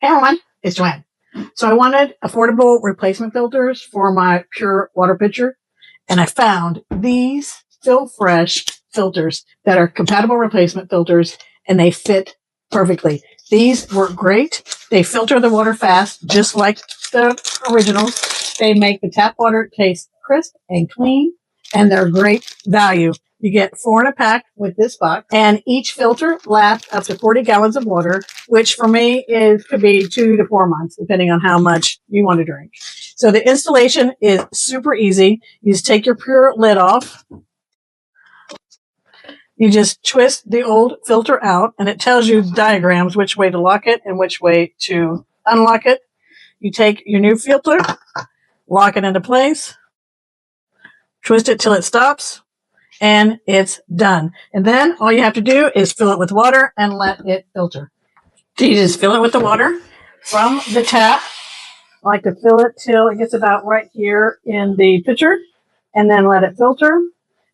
Hey everyone, it's Joanne. So I wanted affordable replacement filters for my PUR water pitcher, and I found these Fil-Fresh filters that are compatible replacement filters, and they fit perfectly. These work great. They filter the water fast, just like the originals. They make the tap water taste crisp and clean, and they're great value. You get 4 in a pack with this box, and each filter lasts up to 40 gallons of water, which for me could be 2 to 4 months, depending on how much you want to drink. So the installation is super easy. You just take your PUR lid off. You just twist the old filter out, and it tells you diagrams which way to lock it and which way to unlock it. You take your new filter, lock it into place, twist it till it stops, and it's done. And then all you have to do is fill it with water and let it filter. So you just fill it with the water from the tap. I like to fill it till it gets about right here in the pitcher, and then let it filter.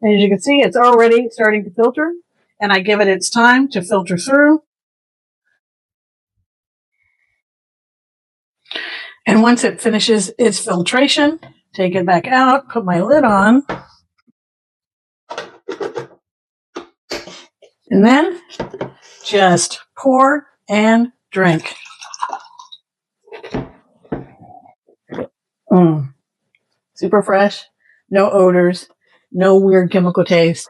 And as you can see, it's already starting to filter, and I give it its time to filter through. And once it finishes its filtration, take it back out, put my lid on, and then just pour and drink. Super fresh, no odors, no weird chemical taste.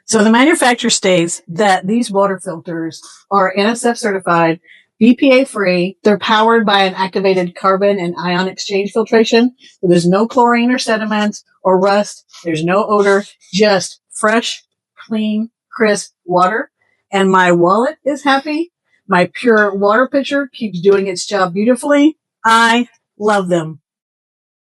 So the manufacturer states that these water filters are NSF-certified, BPA-free. They're powered by an activated carbon and ion exchange filtration. So there's no chlorine or sediment or rust. There's no odor, just fresh, clean, crisp water. And my wallet is happy. My PUR water pitcher keeps doing its job beautifully. I love them.